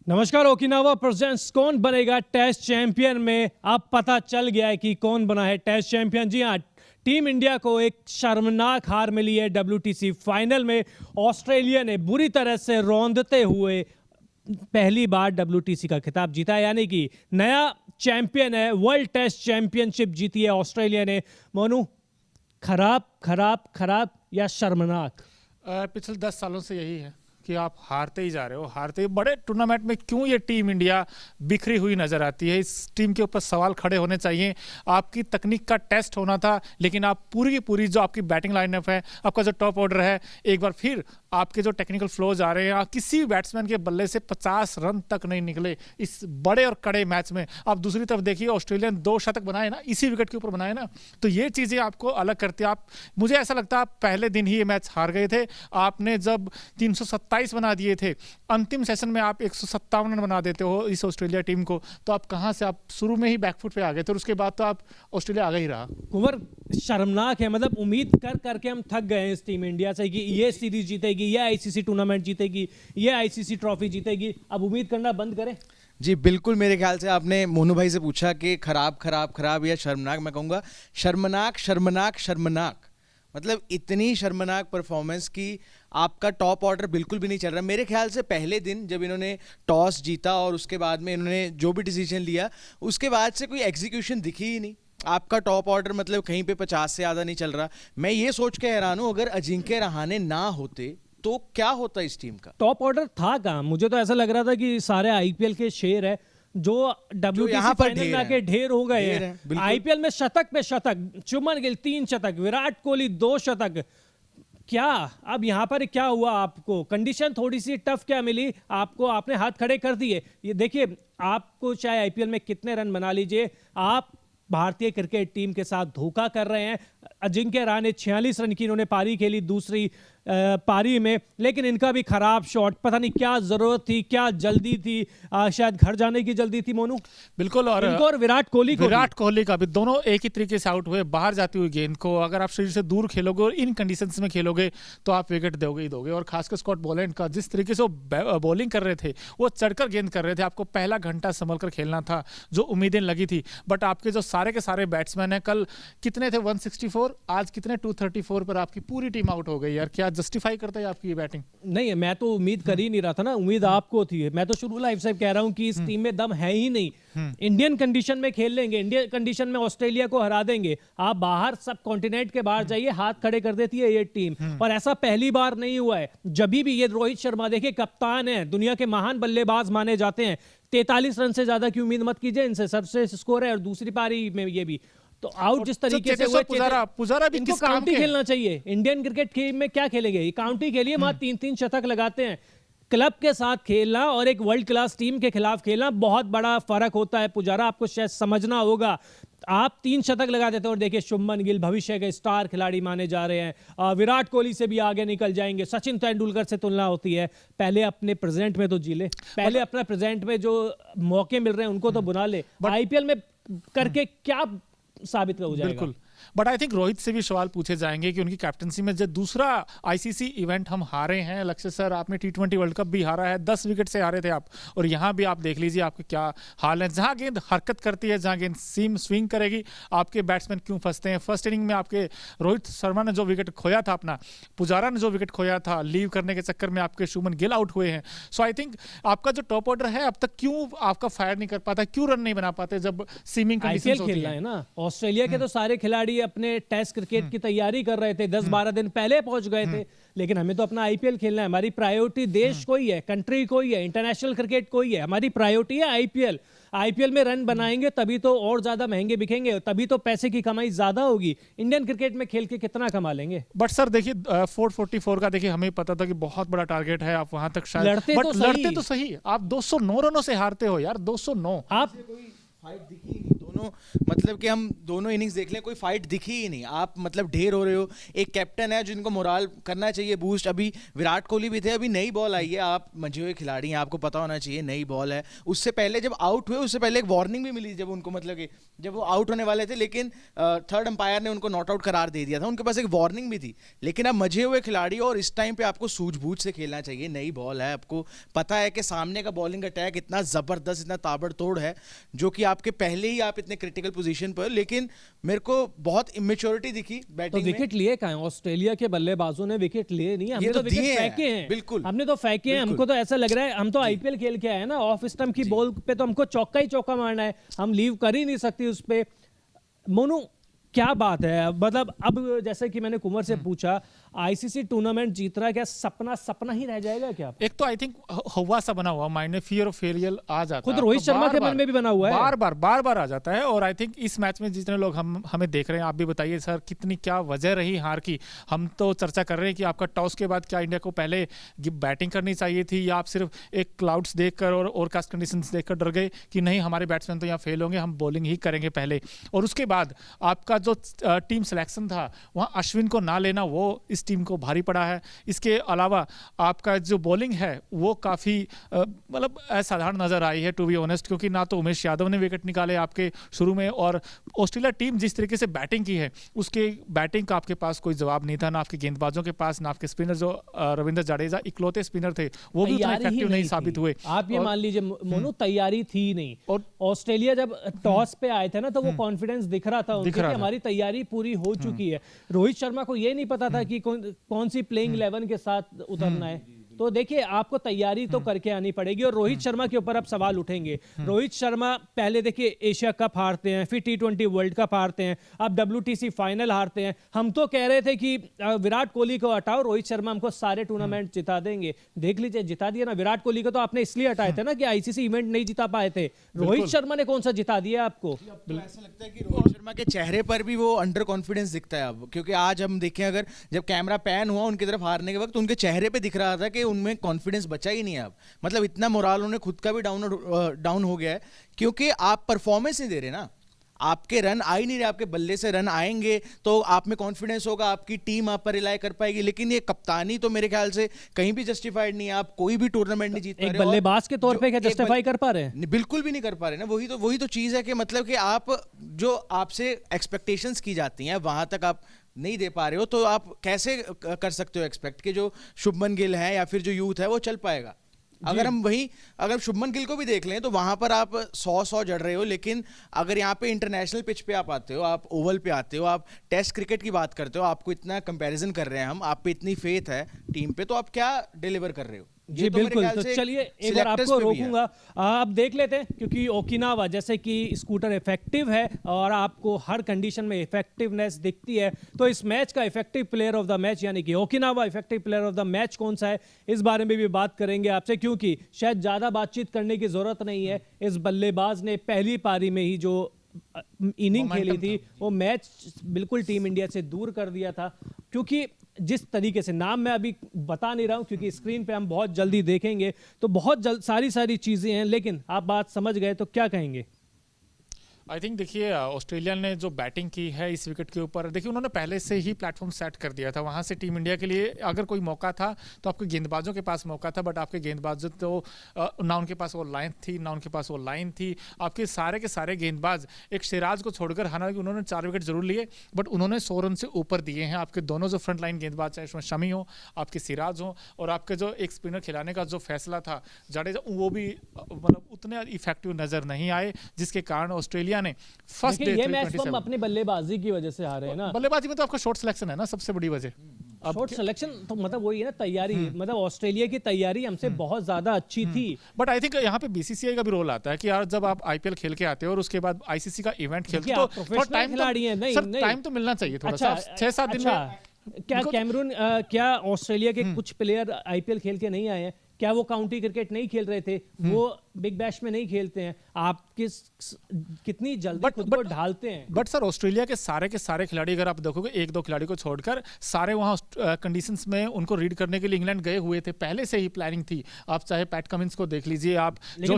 नमस्कार। Okinawa presents कौन बनेगा टेस्ट चैंपियन में अब पता चल गया है कि कौन बना है टेस्ट चैंपियन। जी हाँ, टीम इंडिया को एक शर्मनाक हार मिली है WTC फाइनल में। ऑस्ट्रेलिया ने बुरी तरह से रौंदते हुए पहली बार WTC का खिताब जीता, यानी कि नया चैंपियन है। वर्ल्ड टेस्ट चैंपियनशिप जीती है ऑस्ट्रेलिया ने। मोनू, खराब खराब खराब या शर्मनाक? पिछले 10 सालों से यही है कि आप हारते ही जा रहे हो, हारते ही। बड़े टूर्नामेंट में क्यों ये टीम इंडिया बिखरी हुई नजर आती है? इस टीम के ऊपर सवाल खड़े होने चाहिए। आपकी तकनीक का टेस्ट होना था, लेकिन आप पूरी की पूरी जो आपकी बैटिंग लाइनअप है, आपका जो टॉप ऑर्डर है, एक बार फिर आपके जो टेक्निकल फ्लोज आ रहे हैं, आप किसी भी बैट्समैन के बल्ले से 50 रन तक नहीं निकले इस बड़े और कड़े मैच में। आप दूसरी तरफ देखिए, ऑस्ट्रेलिया ने 2 शतक बनाए ना, इसी विकेट के ऊपर बनाए ना, तो ये चीज़ें आपको अलग करती है। आप, मुझे ऐसा लगता है आप पहले दिन ही ये मैच हार गए थे। आपने जब 327 बना दिए थे, अंतिम सेशन में आप 157 रन बना देते हो इस ऑस्ट्रेलिया टीम को, तो आप कहाँ से, आप शुरू में ही बैकफुट पे आ गए थे और उसके बाद तो आप ऑस्ट्रेलिया आगे ही रहा। कुंवर, शर्मनाक है। मतलब उम्मीद कर करके हम थक गए हैं इस टीम इंडिया से कि ये सीरीज जीतेगी, ये ICC टूर्नामेंट जीतेगी, ये ICC ट्रॉफी जीतेगी। अब उम्मीद करना बंद करें? जी बिल्कुल। मेरे ख्याल से आपने मोनू भाई से पूछा कि खराब खराब खराब या शर्मनाक, मैं कहूँगा शर्मनाक शर्मनाक शर्मनाक। मतलब इतनी शर्मनाक परफॉर्मेंस की आपका टॉप ऑर्डर बिल्कुल भी नहीं चल रहा। मेरे ख्याल से पहले दिन जब इन्होंने टॉस जीता और उसके बाद में इन्होंने जो भी डिसीजन लिया, उसके बाद से कोई एग्जीक्यूशन दिखी ही नहीं। आपका टॉप ऑर्डर मतलब कहीं पे 50 से ज़्यादा नहीं चल रहा। मैं ये सोच के हैरान हूँ, अगर अजिंक्य रहाणे ना होते तो क्या होता इस टीम का? टॉप ऑर्डर था कहाँ? मुझे तो ऐसा लग रहा था कि सारे IPL के शेर है जो WTC फाइनल में आके ढेर हो गए हैं। IPL में शतक पे शतक, शुभमन गिल 3 शतक, विराट कोहली 2 शतक। क्या अब यहाँ पर क्या हुआ? आपको कंडीशन थोड़ी सी टफ क्या मिली आपको? आपने हाथ खड़े कर दिए। ये देखिए, आपको चाहे IPL में कितने रन बना लीजिए, आप भारतीय क्रिकेट टीम के साथ धोखा कर रहे हैं। अजिंक्य रहाणे 46 रन की इन्होंने पारी खेली दूसरी पारी में, लेकिन इनका भी खराब शॉट। पता नहीं क्या जरूरत थी, क्या जल्दी थी, शायद घर जाने की जल्दी थी। मोनू, बिल्कुल। और विराट कोहली का भी दोनों एक ही तरीके से आउट हुए। बाहर जाती हुई गेंद को अगर आप शरीर से दूर खेलोगे और इन कंडीशंस में खेलोगे तो आप विकेट दोगे ही दोगे। और खासकर स्कॉट बोलैंड का जिस तरीके से वो बॉलिंग कर रहे थे, वो चढ़कर गेंद कर रहे थे। आपको पहला घंटा संभल कर खेलना था, जो उम्मीदें लगी थी। बट आपके जो सारे के सारे बैट्समैन हैं, कल कितने थे 164, आज कितने 234 पर आपकी पूरी टीम आउट हो गई। यार क्या जस्टिफाई करता है आपकी ये बैटिंग? नहीं, मैं तो उम्मीद कर ही नहीं रहा था ना, उम्मीद आपको थी। मैं तो शुरू लाइफ से कह रहा हूं कि इस टीम में दम है ही नहीं। इंडियन कंडीशन में खेल लेंगे, इंडियन कंडीशन में ऑस्ट्रेलिया को हरा देंगे। आप बाहर, सब कॉन्टिनेंट के बाहर जाइए, हाथ खड़े कर देती है ये टीम। और ऐसा पहली बार नहीं हुआ है। जब भी ये रोहित शर्मा, देखिए कप्तान है, दुनिया के महान बल्लेबाज माने जाते हैं, 43 रन से ज्यादा की उम्मीद मत कीजिए इनसे, सबसे स्कोर है। और दूसरी पारी में ये भी तो आउट जिस तरीके से हुए, पुजारा भी इनको काउंटी खेलना चाहिए। इंडियन क्रिकेट टीम में क्या खेलेंगे? काउंटी खेलिए, वहां 3-3 शतक लगाते हैं। क्लब के साथ खेलना और एक वर्ल्ड क्लास टीम के खिलाफ खेलना बहुत बड़ा फर्क होता है। पुजारा, आपको शायद समझना होगा। आप 3 शतक लगा देते हो और देखिए शुभमन गिल भविष्य के स्टार खिलाड़ी माने जा रहे हैं। विराट कोहली से भी आगे निकल जाएंगे। सचिन तेंदुलकर से तुलना होती है। पहले अपने प्रेजेंट में तो जी ले, पहले अपना प्रेजेंट में जो मौके मिल रहे हैं उनको तो बुला ले। IPL में करके क्या साबित हो जाएगा? बिल्कुल। बट आई थिंक रोहित से भी सवाल पूछे जाएंगे कि उनकी कैप्टनसी में जो दूसरा ICC इवेंट हम हारे हैं। लक्ष्य सर, आपने T20 वर्ल्ड कप भी हारा है, 10 विकेट से हारे थे आप, और यहाँ भी आप देख लीजिए आपके क्या हाल है। जहाँ गेंद हरकत करती है, जहाँ गेंद सीम स्विंग करेगी, आपके बैट्समैन क्यों फंसते हैं? फर्स्ट इनिंग में आपके रोहित शर्मा ने जो विकेट खोया था अपना, पुजारा ने जो विकेट खोया था, लीव करने के चक्कर में आपके शुभमन गिल आउट हुए हैं। सो आई थिंक आपका जो टॉप ऑर्डर है अब तक क्यों आपका फायर नहीं कर पाता, क्यों रन नहीं बना पाते जब सीमिंग कंडीशंस होती है ना? ऑस्ट्रेलिया के तो सारे खिलाड़ी अपने टेस्ट क्रिकेट की तैयारी कर रहे थे, 10-12 दिन पहले पहुंच गए थे। लेकिन हमें तो अपना IPL खेलना है। हमारी प्रायोरिटी देश कोई है, कंट्री कोई है, इंटरनेशनल क्रिकेट कोई है। हमारी प्रायोरिटी है IPL में रन बनाएंगे तभी तो और ज्यादा महंगे बिकेंगे, तभी तो पैसे की कमाई ज्यादा होगी। इंडियन क्रिकेट में खेल के कितना कमा लेंगे? बट सर देखिए, 444 का देखिए, हमें पता था कि बहुत बड़ा टारगेट है, आप वहां तक शायद लड़ते तो सही। आप 209 रनों से हारते हो यार, 209। आप फाइट दिखी नहीं। दोनों मतलब कि हम दोनों इनिंग्स देख लें, कोई फाइट दिखी ही नहीं। आप मतलब ढेर हो रहे हो, एक कैप्टन है जिनको मोराल करना चाहिए बूस्ट। अभी विराट कोहली भी थे, अभी नई बॉल आई है, आप मंझे हुए खिलाड़ी हैं, आपको पता होना चाहिए नई बॉल है। उससे पहले जब आउट हुए, उससे पहले एक वार्निंग भी मिली जब उनको, मतलब कि जब वो आउट होने वाले थे, लेकिन थर्ड अंपायर ने उनको नॉट आउट करार दे दिया था, उनके पास एक वार्निंग भी थी। लेकिन अब मजे हुए खिलाड़ी और इस टाइम पे आपको सूझबूझ से खेलना चाहिए। नई बॉल है, आपको पता है कि सामने का बॉलिंग अटैक इतना जबरदस्त, इतना ताबड़तोड़ है, जो कि आपके पहले ही आप इतने क्रिटिकल पोजीशन पर। लेकिन मेरे को बहुत इमेच्योरिटी दिखी बैटिंग में। विकेट लिए कहां? ऑस्ट्रेलिया के बल्लेबाजों ने विकेट लिए नहीं, हमने तो विकेट फेंके हैं। बिल्कुल, हमने तो फेंके हैं। हमको तो ऐसा लग रहा है, हम तो आईपीएल खेल के आए ना, ऑफ स्टंप की बॉल पे तो हमको चौका ही चौका मारना है, हम लीव कर ही नहीं सकती उस पे। मोनू, क्या बात है? मतलब अब जैसे कि मैंने कुंवर से पूछा, आईसीसी टूर्नामेंट जीतना क्या सपना ही रह जाएगा क्या? एक तो आई थिंक हवा सा बना हुआ माइंड में, फियर ऑफ फेलियर आ जाता है। खुद रोहित शर्मा के मन में भी बना हुआ है, बार बार आ जाता है। और आई थिंक इस मैच में जितने लोग हमें देख रहे हैं, आप भी बताइए सर, कितनी क्या वजह रही हार की? हम तो चर्चा कर रहे हैं कि आपका टॉस के बाद क्या इंडिया को पहले बैटिंग करनी चाहिए थी, या आप सिर्फ एक क्लाउड्स देखकर और ओवरकास्ट कंडीशंस देखकर डर गए कि नहीं हमारे बैट्समैन तो यहाँ फेल होंगे, हम बॉलिंग ही करेंगे पहले। और उसके बाद आपका जो टीम सिलेक्शन था, वहाँ अश्विन को ना लेना, वो इस टीम को भारी पड़ा है। इसके अलावा आपका जो बॉलिंग है वो काफ़ी मतलब असाधारण नज़र आई है, टू बी ऑनेस्ट, क्योंकि ना तो उमेश यादव ने विकेट निकाले आपके शुरू में, और ऑस्ट्रेलिया टीम जिस तरीके से बैटिंग की है, उसके बैटिंग का आपके पास कोई जवाब नहीं था, ना आपके गेंदबाजों के पास, ना आपके स्पिनर जो रविंद्र जडेजा इकलौते स्पिनर थे, वो भी उतना इफेक्टिव नहीं साबित हुए। आप ये मान लीजिए मोनू, तैयारी थी नहीं। और ऑस्ट्रेलिया जब टॉस पे आए थे ना, तो वो कॉन्फिडेंस दिख रहा था उनकी कि हमारी तैयारी पूरी हो चुकी है। रोहित शर्मा को ये नहीं पता था कि कौन सी प्लेइंग 11 के साथ उतरना है। तो देखिए, आपको तैयारी तो करके आनी पड़ेगी। और रोहित शर्मा के ऊपर अब सवाल उठेंगे। रोहित शर्मा पहले देखिए एशिया कप हारते हैं, फिर T20 वर्ल्ड कप हारते हैं, अब WTC फाइनल हारते हैं। हम तो कह रहे थे कि विराट कोहली को हटाओ, रोहित शर्मा हमको सारे टूर्नामेंट जिता देंगे। देख लीजिए, जिता दिया ना। विराट कोहली को तो आपने इसलिए हटाए थे ना कि आईसीसी इवेंट नहीं जिता पाए थे। रोहित शर्मा ने कौन सा जिता दिया आपको? ऐसा लगता है कि रोहित शर्मा के चेहरे पर भी वो अंडर कॉन्फिडेंस दिखता है अब, क्योंकि आज हम देखें, अगर जब कैमरा पैन हुआ उनकी तरफ हारने के वक्त, उनके चेहरे पे दिख रहा था कि उनमें कॉन्फिडेंस बचा ही नहीं है अब। मतलब इतना मोराल उन्हें खुद का भी डाउन हो गया है, क्योंकि आप परफॉर्मेंस नहीं दे रहे ना, आपके रन आ ही नहीं रहे। आपके बल्ले से रन आएंगे तो आप में कॉन्फिडेंस होगा, आपकी टीम आप पर रिलाई कर पाएगी। लेकिन ये कप्तानी तो मेरे ख्याल से कहीं भी जस्टिफाइड नहीं है। आप कोई भी टूर्नामेंट नहीं जीत पा रहे। एक बल्लेबाज के तौर पे क्या जस्टिफाई कर पा रहे हैं? बिल्कुल भी नहीं कर पा रहे ना। वही तो चीज है कि मतलब कि आप जो आपसे एक्सपेक्टेशंस की जाती हैं, वहां तक आप नहीं दे पा रहे हो, तो आप कैसे कर सकते हो एक्सपेक्ट कि जो शुभमन गिल है या फिर जो यूथ है वो चल पाएगा? अगर शुभमन गिल को भी देख लें तो वहां पर आप 100 जड़ रहे हो। लेकिन अगर यहाँ पे इंटरनेशनल पिच पे आप आते हो, आप ओवल पे आते हो, आप टेस्ट क्रिकेट की बात करते हो, आपको इतना कंपैरिजन कर रहे हैं हम, आप पे इतनी फेथ है टीम पे, तो आप क्या डिलीवर कर रहे हो? जी बिल्कुल। तो चलिए एक बार आपको रोकूंगा, आप देख लेते हैं, क्योंकि ओकिनावा जैसे कि स्कूटर इफेक्टिव है और आपको हर कंडीशन में इफेक्टिवनेस दिखती है, तो इस मैच का effective player of the match यानी कि Okinawa effective player of the match कौन सा है, इस बारे में भी बात करेंगे आपसे, क्योंकि शायद ज्यादा बातचीत करने की जरूरत नहीं है। इस बल्लेबाज ने पहली पारी में ही जो इनिंग खेली थी, वो मैच बिल्कुल टीम इंडिया से दूर कर दिया था। क्योंकि जिस तरीके से, नाम मैं अभी बता नहीं रहा हूं क्योंकि स्क्रीन पे हम बहुत जल्दी देखेंगे, तो बहुत जल्द सारी चीजें हैं, लेकिन आप बात समझ गए तो क्या कहेंगे? आई थिंक देखिए, ऑस्ट्रेलिया ने जो बैटिंग की है इस विकेट के ऊपर, देखिए उन्होंने पहले से ही प्लेटफॉर्म सेट कर दिया था। वहाँ से टीम इंडिया के लिए अगर कोई मौका था तो आपके गेंदबाजों के पास मौका था, बट आपके गेंदबाज तो ना उनके पास वो लाइन थी, ना उनके पास वो लाइन थी। आपके सारे के सारे गेंदबाज, एक सिराज को छोड़कर, हालांकि उन्होंने 4 विकेट जरूर लिए, बट उन्होंने 100 रन से ऊपर दिए हैं। आपके दोनों जो फ्रंट लाइन गेंदबाज, चाहे उसमें शमी हो, आपके सिराज हो, और आपके जो एक स्पिनर खिलाने का जो फैसला था जडेजा, वो भी मतलब उतने इफेक्टिव नजर नहीं आए, जिसके कारण ऑस्ट्रेलिया ने फर्स्ट ये मैच तो हम अपनी बल्लेबाजी की वजह से हारे हैं ना। बल्लेबाजी में तो आपका शॉर्ट सिलेक्शन है ना सबसे बड़ी वजह। शॉर्ट सिलेक्शन तो मतलब वही है ना, तैयारी। मतलब ऑस्ट्रेलिया की तैयारी हमसे बहुत ज्यादा अच्छी थी। बट आई थिंक यहाँ पे बीसीसीआई का भी रोल आता है कि यार जब आप आईपीएल खेल के आते हो और उसके बाद आईसीसी का इवेंट खेलते हो तो थोड़ा टाइम तो मिलना चाहिए, थोड़ा सा 6-7 दिन में। क्या कैमरून, क्या ऑस्ट्रेलिया के कुछ प्लेयर आईपीएल खेल के नहीं आए हैं? क्या वो काउंटी क्रिकेट नहीं खेल रहे थे? वो बिग बैश में नहीं खेलते हैं? आप कितनी जल्दी खुद को ढालते हैं? बट सर, ऑस्ट्रेलिया के सारे खिलाड़ी, अगर आप देखोगे 1-2 खिलाड़ी को छोड़कर, सारे वहाँ कंडीशंस में उनको रीड करने के लिए इंग्लैंड गए हुए थे, पहले से ही प्लानिंग थी। आप चाहे पैट कमिंस को देख लीजिए, आप जो